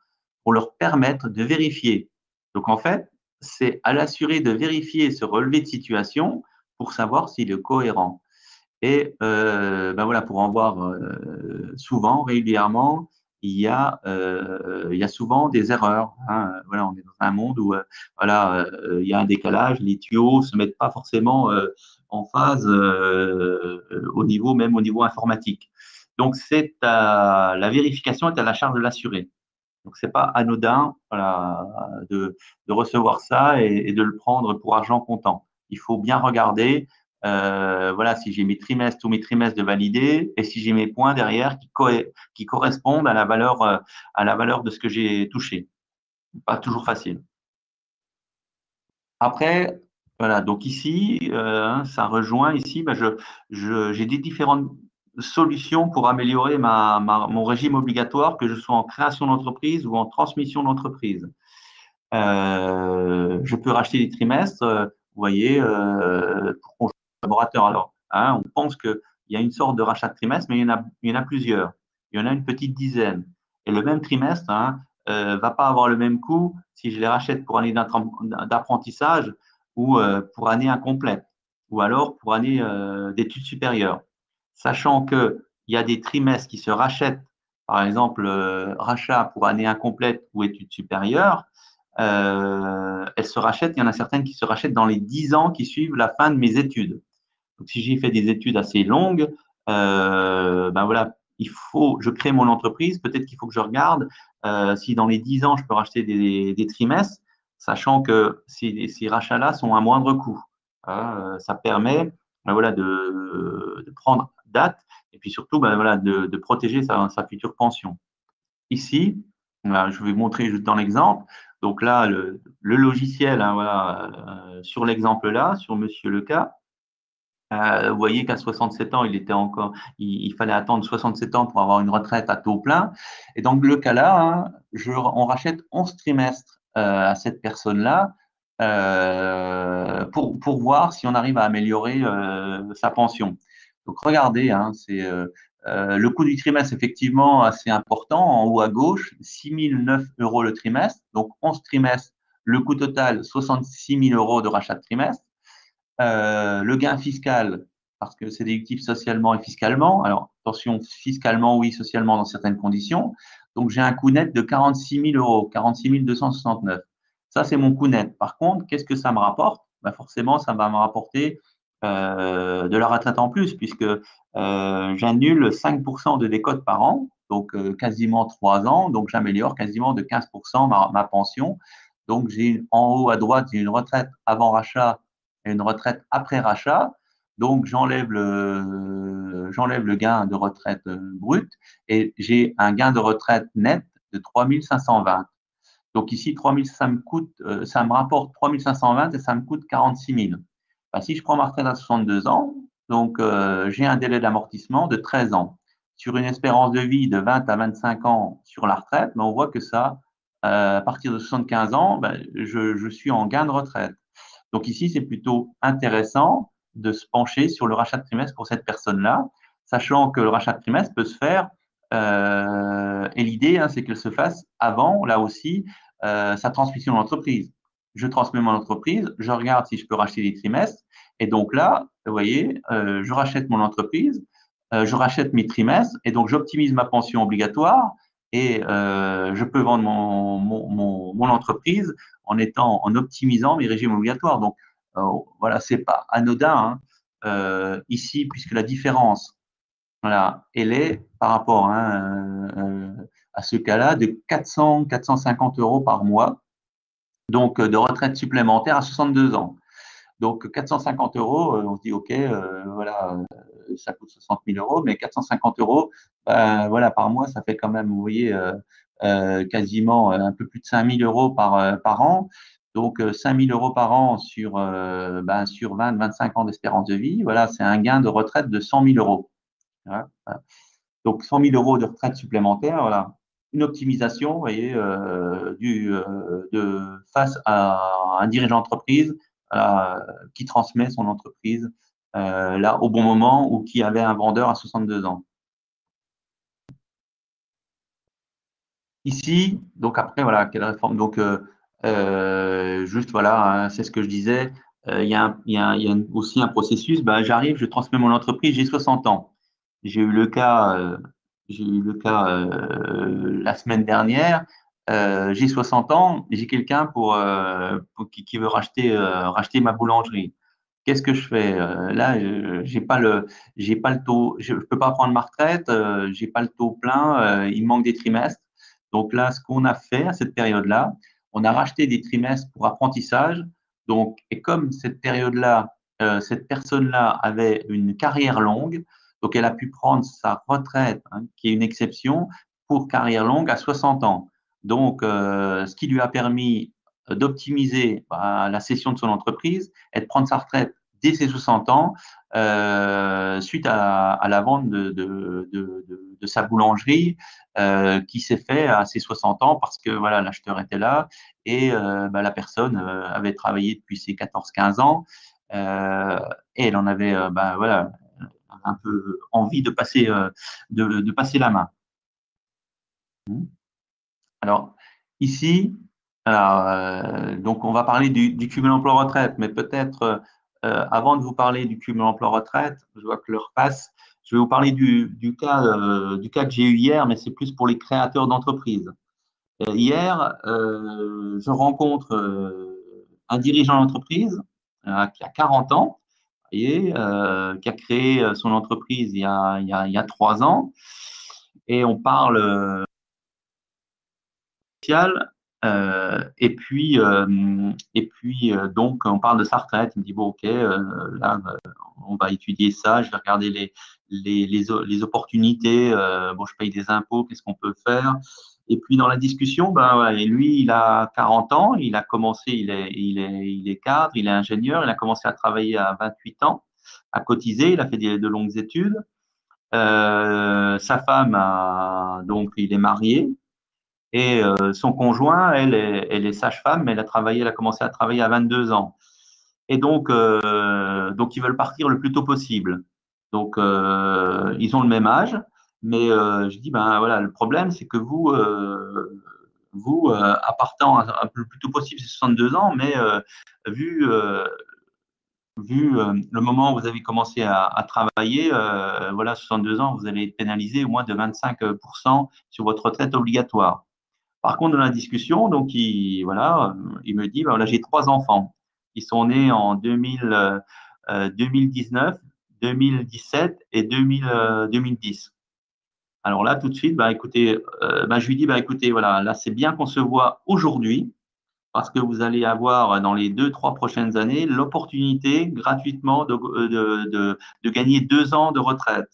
pour leur permettre de vérifier. Donc en fait, c'est à l'assuré de vérifier ce relevé de situation pour savoir s'il est cohérent. Et ben voilà, pour en voir souvent, régulièrement, il y a souvent des erreurs. Hein. Voilà, on est dans un monde où voilà, il y a un décalage, les tuyaux ne se mettent pas forcément en phase même au niveau informatique. Donc, la vérification est à la charge de l'assuré. Donc, c'est pas anodin voilà, de recevoir ça et de le prendre pour argent comptant. Il faut bien regarder voilà, si j'ai mes trimestres, tous mes trimestres de validés et si j'ai mes points derrière qui correspondent à la valeur de ce que j'ai touché. Pas toujours facile. Après, voilà, donc ici, ça rejoint ici, ben j'ai des différentes solutions pour améliorer mon régime obligatoire, que je sois en création d'entreprise ou en transmission d'entreprise. Je peux racheter des trimestres, vous voyez, pour conjoint collaborateur. Alors, hein, on pense qu'il y a une sorte de rachat de trimestre, mais il y en a plusieurs. Il y en a une petite dizaine. Et le même trimestre va pas avoir le même coût si je les rachète pour année d'apprentissage ou pour année incomplète, ou alors pour année d'études supérieures. Sachant qu'il y a des trimestres qui se rachètent, par exemple, rachat pour année incomplète ou études supérieures, elles se rachètent. Il y en a certaines qui se rachètent dans les 10 ans qui suivent la fin de mes études. Donc, si j'ai fait des études assez longues, ben voilà, je crée mon entreprise. Peut-être qu'il faut que je regarde si dans les 10 ans, je peux racheter des trimestres, sachant que ces rachats-là sont à moindre coût. Ça permet ben voilà, de prendre date et puis surtout ben voilà, de protéger sa future pension. Ici, voilà, je vais vous montrer juste dans l'exemple. Donc là, le logiciel, hein, voilà, sur l'exemple là, sur Monsieur Leca, vous voyez qu'à 67 ans, il fallait attendre 67 ans pour avoir une retraite à taux plein. Et donc, le cas là, hein, on rachète 11 trimestres à cette personne-là pour voir si on arrive à améliorer sa pension. Donc, regardez, hein, le coût du trimestre, effectivement, assez important. En haut à gauche, 6 009 euros le trimestre. Donc, 11 trimestres, le coût total, 66 000 euros de rachat de trimestre. Le gain fiscal, parce que c'est déductible socialement et fiscalement. Alors, attention, fiscalement, oui, socialement, dans certaines conditions. Donc, j'ai un coût net de 46 000 euros, 46 269. Ça, c'est mon coût net. Par contre, qu'est-ce que ça me rapporte? Ben forcément, ça va me rapporter de la retraite en plus, puisque j'annule 5% de décote par an, donc quasiment 3 ans, donc j'améliore quasiment de 15% ma pension. Donc j'ai en haut à droite, j'ai une retraite avant rachat et une retraite après rachat. Donc j'enlève le gain de retraite brut et j'ai un gain de retraite net de 3520. Donc ici, 3000, ça me rapporte 3520 et ça me coûte 46 000. Ben, si je prends ma retraite à 62 ans, donc j'ai un délai d'amortissement de 13 ans. Sur une espérance de vie de 20 à 25 ans sur la retraite, ben, on voit que ça, à partir de 75 ans, ben, je suis en gain de retraite. Donc ici, c'est plutôt intéressant de se pencher sur le rachat de trimestre pour cette personne-là, sachant que le rachat de trimestre peut se faire, et l'idée, hein, c'est qu'elle se fasse avant, là aussi, sa transmission d'entreprise. Je transmets mon entreprise, je regarde si je peux racheter des trimestres, et donc là, vous voyez, je rachète mon entreprise, je rachète mes trimestres, et donc j'optimise ma pension obligatoire, et je peux vendre mon entreprise en optimisant mes régimes obligatoires. Donc, voilà, c'est pas anodin, hein. Ici, puisque la différence, voilà, elle est par rapport, hein, à ce cas-là de 400, 450 euros par mois, donc de retraite supplémentaire à 62 ans. Donc 450 euros, on se dit ok, voilà, ça coûte 60 000 euros, mais 450 euros, voilà, par mois, ça fait quand même, vous voyez, quasiment un peu plus de 5 000 euros par an. Donc 5 000 euros par an sur 20, 25 ans d'espérance de vie, voilà, c'est un gain de retraite de 100 000 euros. Voilà. Donc 100 000 euros de retraite supplémentaire, voilà. Une optimisation, vous voyez, face à un dirigeant d'entreprise qui transmet son entreprise là au bon moment ou qui avait un vendeur à 62 ans. Ici, donc après, voilà, quelle réforme? Donc, juste voilà, hein, c'est ce que je disais. Il y a aussi un processus. Ben, j'arrive, je transmets mon entreprise, j'ai 60 ans. J'ai eu le cas, euh, j'ai eu le cas la semaine dernière. J'ai 60 ans, j'ai quelqu'un qui veut racheter ma boulangerie. Qu'est-ce que je fais? Là, j'ai pas le taux, je peux pas prendre ma retraite, j'ai pas le taux plein, il me manque des trimestres. Donc là, ce qu'on a fait à cette période-là, on a racheté des trimestres pour apprentissage. Donc, et comme cette période-là, cette personne-là avait une carrière longue, donc elle a pu prendre sa retraite, hein, qui est une exception, pour carrière longue à 60 ans. Donc, ce qui lui a permis d'optimiser la cession de son entreprise et de prendre sa retraite dès ses 60 ans, suite à la vente de sa boulangerie qui s'est fait à ses 60 ans parce que voilà, l'acheteur était là et la personne avait travaillé depuis ses 14-15 ans et elle en avait voilà, un peu envie de passer la main. Alors, ici, donc on va parler du cumul emploi-retraite, mais peut-être avant de vous parler du cumul emploi-retraite, je vois que l'heure passe, je vais vous parler du cas que j'ai eu hier, mais c'est plus pour les créateurs d'entreprises. Hier, je rencontre un dirigeant d'entreprise qui a 40 ans, vous voyez, qui a créé son entreprise il y a 3 ans, et on parle social. Donc, on parle de sa retraite. Il me dit, bon, OK, là, on va étudier ça. Je vais regarder les opportunités. Bon, je paye des impôts. Qu'est-ce qu'on peut faire? Et puis, dans la discussion, ben, ouais, et lui, il a 40 ans. Il a commencé, il est cadre, il est ingénieur. Il a commencé à travailler à 28 ans, à cotiser. Il a fait de longues études. Sa femme, donc, il est marié. Et son conjoint, elle est sage-femme, mais elle a commencé à travailler à 22 ans. Et donc ils veulent partir le plus tôt possible. Donc, ils ont le même âge, mais je dis, ben voilà, le problème, c'est que à partant le plus tôt possible, c'est 62 ans, mais vu, euh, vu le moment où vous avez commencé à travailler, voilà, 62 ans, vous allez être pénalisé au moins de 25% sur votre retraite obligatoire. Par contre, dans la discussion, voilà, il me dit, ben voilà, j'ai 3 enfants. Ils sont nés en 2000, 2019, 2017 et 2010. Alors là, tout de suite, bah, écoutez, je lui dis, bah, écoutez, voilà, là, c'est bien qu'on se voit aujourd'hui parce que vous allez avoir dans les 2, 3 prochaines années l'opportunité gratuitement de gagner 2 ans de retraite.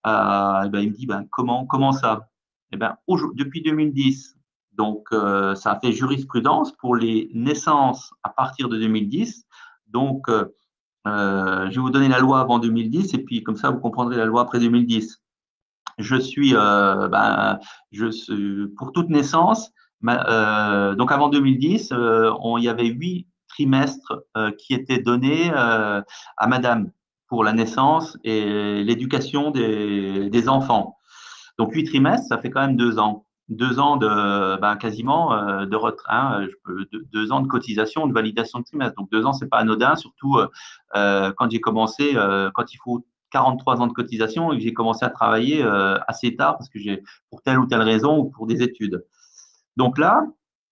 Et ben, il me dit, ben, comment ça? Eh ben, depuis 2010, donc ça a fait jurisprudence pour les naissances à partir de 2010. Donc, je vais vous donner la loi avant 2010 et puis comme ça, vous comprendrez la loi après 2010. Je suis, pour toute naissance, donc avant 2010, il y avait 8 trimestres qui étaient donnés à madame pour la naissance et l'éducation des enfants. Donc 8 trimestres, ça fait quand même 2 ans. 2 ans de quasiment de retraite, hein, 2 ans de cotisation, de validation de trimestre. Donc 2 ans, c'est pas anodin, surtout quand j'ai commencé, quand il faut 43 ans de cotisation et que j'ai commencé à travailler assez tard parce que j'ai pour telle ou telle raison ou pour des études. Donc là,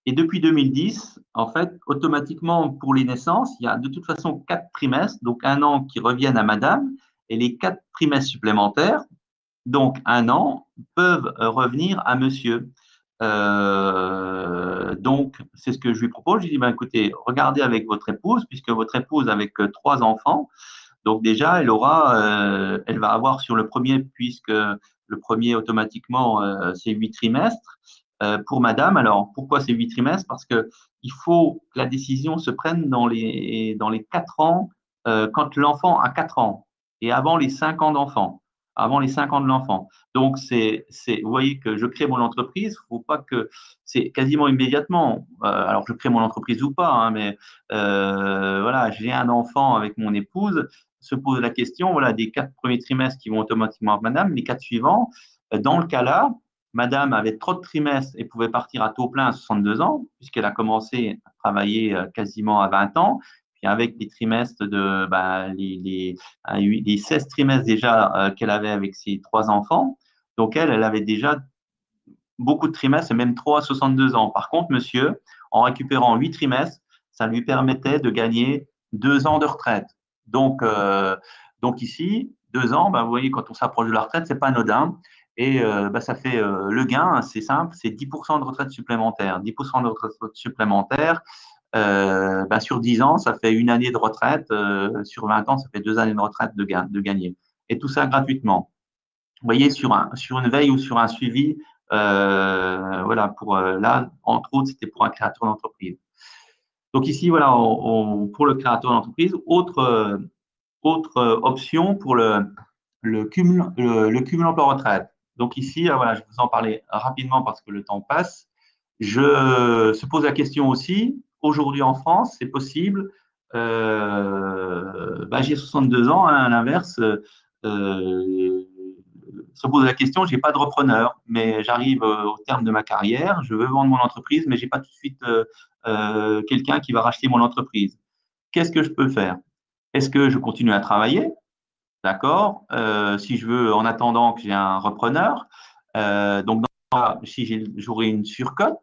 et depuis 2010, en fait, automatiquement pour les naissances, il y a de toute façon 4 trimestres, donc 1 an qui reviennent à madame, et les 4 trimestres supplémentaires, donc 1 an, peuvent revenir à monsieur. Donc, c'est ce que je lui propose. Je lui dis, ben, écoutez, regardez avec votre épouse, puisque votre épouse avec 3 enfants, donc déjà, elle va avoir sur le premier, puisque le premier automatiquement, c'est 8 trimestres. Pour madame, alors pourquoi c'est 8 trimestres? Parce que il faut que la décision se prenne dans les 4 ans, quand l'enfant a 4 ans et avant les 5 ans d'enfant, avant les 5 ans de l'enfant. Donc, vous voyez que je crée mon entreprise, faut pas que, c'est quasiment immédiatement. Alors, je crée mon entreprise ou pas, hein, mais voilà, j'ai un enfant avec mon épouse, se pose la question, voilà, des 4 premiers trimestres qui vont automatiquement à madame, les 4 suivants, dans le cas-là, madame avait trop de trimestres et pouvait partir à taux plein à 62 ans, puisqu'elle a commencé à travailler quasiment à 20 ans. Puis avec les trimestres les 16 trimestres déjà qu'elle avait avec ses 3 enfants. Donc elle avait déjà beaucoup de trimestres et même trop à 62 ans. Par contre, monsieur, en récupérant 8 trimestres, ça lui permettait de gagner 2 ans de retraite. Donc ici, 2 ans, vous voyez, quand on s'approche de la retraite, c'est pas anodin. Et ça fait le gain, c'est simple, c'est 10% de retraite supplémentaire. 10% de retraite supplémentaire, sur 10 ans, ça fait une année de retraite. Sur 20 ans, ça fait 2 années de retraite de gagner. Et tout ça gratuitement. Vous voyez, sur une veille ou sur un suivi, voilà, là, entre autres, c'était pour un créateur d'entreprise. Donc ici, voilà, pour le créateur d'entreprise, autre option pour le cumul emploi-retraite. Donc ici, voilà, je vous en parlais rapidement parce que le temps passe. Je se pose la question aussi, aujourd'hui en France, c'est possible. J'ai 62 ans, hein, à l'inverse, se pose la question, je n'ai pas de repreneur, mais j'arrive au terme de ma carrière, je veux vendre mon entreprise, mais je n'ai pas tout de suite quelqu'un qui va racheter mon entreprise. Qu'est-ce que je peux faire? Est-ce que je continue à travailler? D'accord. Si je veux, en attendant que j'ai un repreneur, donc si j'aurai une surcote,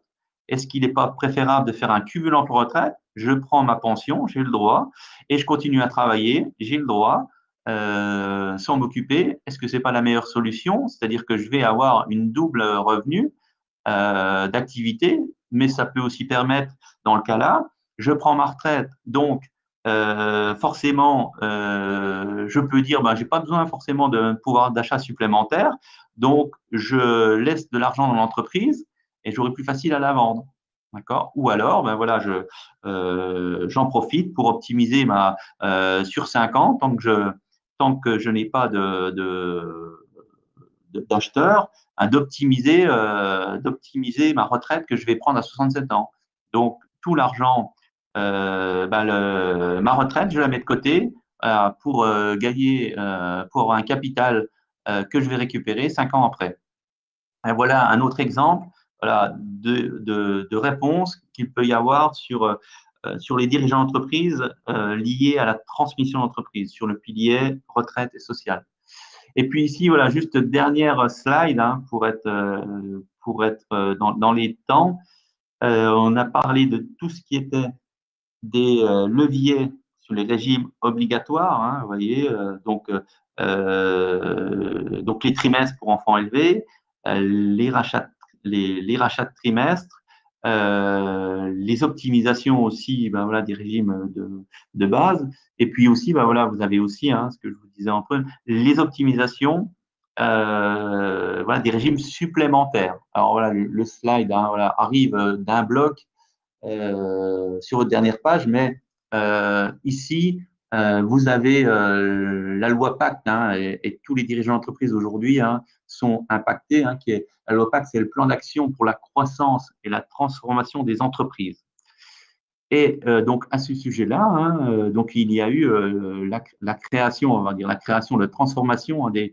est-ce qu'il n'est pas préférable de faire un cumul emploi-retraite? Je prends ma pension, j'ai le droit, et je continue à travailler, j'ai le droit, sans m'occuper. Est-ce que ce n'est pas la meilleure solution? C'est-à-dire que je vais avoir une double revenu d'activité, mais ça peut aussi permettre, dans le cas-là, je prends ma retraite, donc forcément, je peux dire, j'ai pas besoin forcément de pouvoir d'achat supplémentaire, donc je laisse de l'argent dans l'entreprise et j'aurai plus facile à la vendre. D'accord? Ou alors, voilà, j'en profite pour optimiser sur 5 ans, tant que je n'ai pas d'acheteurs, d'optimiser ma retraite que je vais prendre à 67 ans. Donc, tout l'argent, ma retraite, je la mets de côté pour gagner, pour avoir un capital que je vais récupérer 5 ans après. Et voilà un autre exemple, voilà, de réponse qu'il peut y avoir sur les dirigeants d'entreprise liés à la transmission d'entreprise, sur le pilier retraite et social. Et puis ici, voilà, juste dernière slide hein, pour être dans les temps. On a parlé de tout ce qui était des leviers sur les régimes obligatoires, hein, vous voyez, donc les trimestres pour enfants élevés, les rachats de trimestres, les optimisations aussi, ben voilà, des régimes de base, et puis aussi, ben voilà, vous avez aussi, hein, ce que je vous disais en peu, les optimisations voilà, des régimes supplémentaires. Alors voilà, le slide hein, voilà, arrive d'un bloc sur votre dernière page, mais ici, vous avez la loi Pacte hein, et tous les dirigeants d'entreprise aujourd'hui hein, sont impactés. Hein, la loi Pacte, c'est le plan d'action pour la croissance et la transformation des entreprises. Et donc à ce sujet-là, hein, donc il y a eu la création, on va dire la création, la transformation hein, des,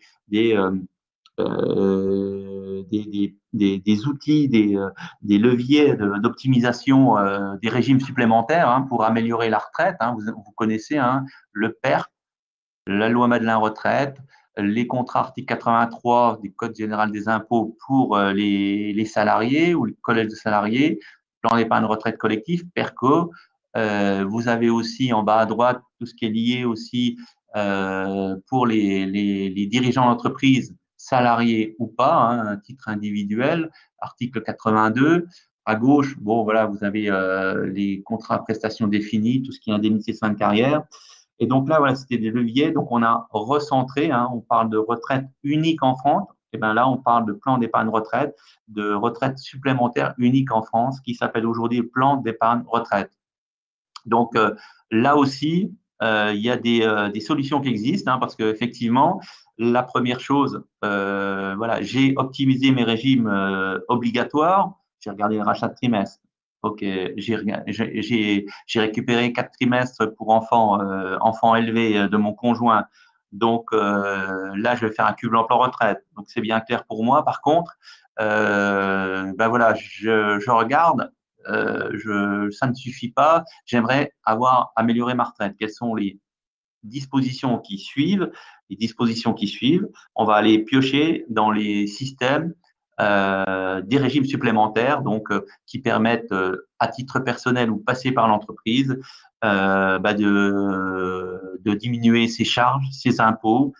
des outils, des leviers d'optimisation des régimes supplémentaires hein, pour améliorer la retraite. Hein. Vous connaissez hein, le PERC, la loi Madelin retraite, les contrats article 83 du Code général des impôts pour les salariés ou le collège de salariés, plan d'épargne retraite collectif, PERCO. Vous avez aussi en bas à droite tout ce qui est lié aussi pour les dirigeants d'entreprise, salariés ou pas, hein, un titre individuel, article 82. À gauche, bon voilà, vous avez les contrats à prestations définies, tout ce qui est indemnité de fin de carrière. Et donc là, voilà, c'était des leviers. Donc on a recentré, hein, on parle de retraite unique en France. Et bien là, on parle de plan d'épargne retraite, de retraite supplémentaire unique en France, qui s'appelle aujourd'hui plan d'épargne retraite. Donc là aussi, il y a des solutions qui existent, hein, parce qu'effectivement, la première chose, voilà, j'ai optimisé mes régimes obligatoires, j'ai regardé les rachats de trimestres. Ok, j'ai récupéré 4 trimestres pour enfants élevés de mon conjoint. Donc là, je vais faire un cumul emploi-retraite. Donc c'est bien clair pour moi. Par contre, ben voilà, je regarde ça ne suffit pas. J'aimerais avoir amélioré ma retraite. Quelles sont les dispositions qui suivent? Les dispositions qui suivent, on va aller piocher dans les systèmes des régimes supplémentaires, donc qui permettent à titre personnel ou passé par l'entreprise de diminuer ses charges, ses impôts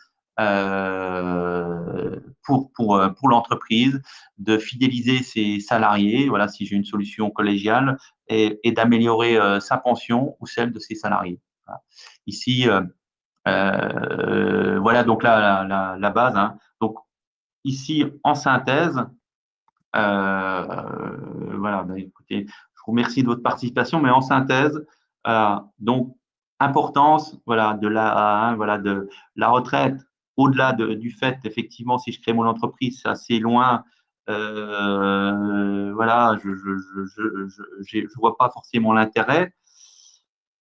pour l'entreprise, de fidéliser ses salariés, voilà, si j'ai une solution collégiale, et d'améliorer sa pension ou celle de ses salariés. Voilà. Ici, voilà donc là la base. Hein. Donc ici, en synthèse, voilà, bah, écoutez, je vous remercie de votre participation, mais en synthèse, donc importance, voilà, voilà, de la retraite, au-delà du fait, effectivement, si je crée mon entreprise, c'est assez loin. Voilà, je vois pas forcément l'intérêt.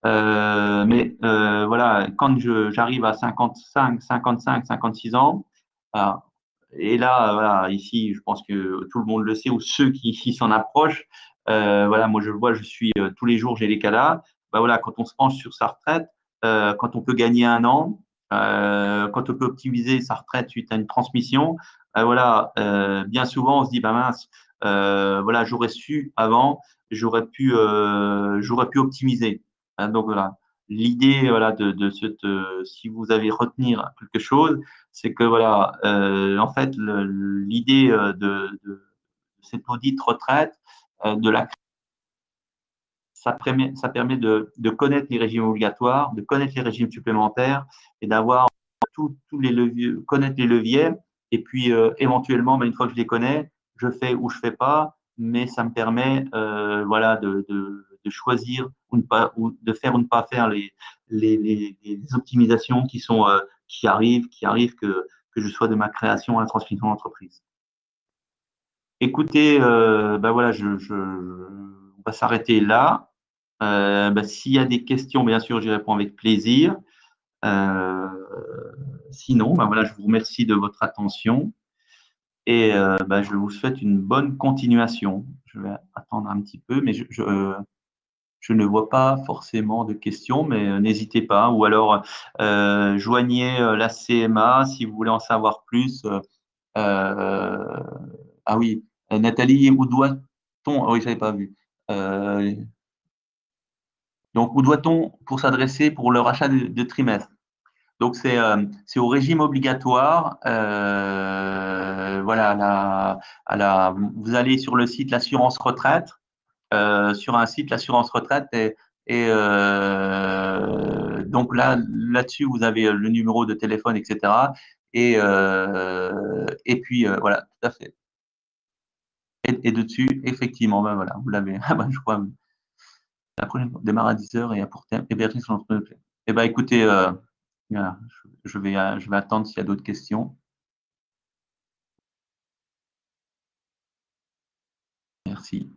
Mais voilà, quand j'arrive à 55, 55, 56 ans, euh, et là, voilà, ici, je pense que tout le monde le sait, ou ceux qui s'en approchent, voilà, moi je le vois, je suis tous les jours, j'ai les cas là. Bah, voilà, quand on se penche sur sa retraite, quand on peut gagner 1 an, quand on peut optimiser sa retraite suite à une transmission, voilà, bien souvent on se dit, bah mince, voilà, j'aurais su avant, j'aurais pu optimiser. Hein, donc voilà, l'idée voilà de cette, si vous avez retenir quelque chose, c'est que voilà, en fait, l'idée de cette audit retraite, de la ça permet de connaître les régimes obligatoires, de connaître les régimes supplémentaires et d'avoir tous les leviers, connaître les leviers. Et puis, éventuellement, ben, une fois que je les connais, je fais ou je fais pas, mais ça me permet voilà, de choisir ou, ne pas, ou de faire ou ne pas faire les optimisations qui arrivent que je sois de ma création à la transmission d'entreprise. Écoutez, ben voilà, on va s'arrêter là. Ben, s'il y a des questions, bien sûr, j'y réponds avec plaisir. Euh, Sinon, ben voilà, je vous remercie de votre attention et ben, je vous souhaite une bonne continuation. Je vais attendre un petit peu, mais je ne vois pas forcément de questions, mais n'hésitez pas. Ou alors, joignez la CMA si vous voulez en savoir plus. Euh, ah oui, Nathalie, où doit-on? Oh oui, je n'avais pas vu. Euh, Donc, où doit-on pour s'adresser pour le rachat de trimestre? Donc, c'est au régime obligatoire. Voilà, vous allez sur le site l'assurance retraite. Sur un site, l'assurance retraite donc là-dessus, vous avez le numéro de téléphone, etc. Et puis, voilà, tout à fait. Et dessus, effectivement, ben voilà, vous l'avez. Ah ben, je crois, la prochaine fois, démarre à 10 heures et à pour thème, et Béatrice, on se plaît. Eh ben, écoutez, voilà, je vais attendre s'il y a d'autres questions. Merci.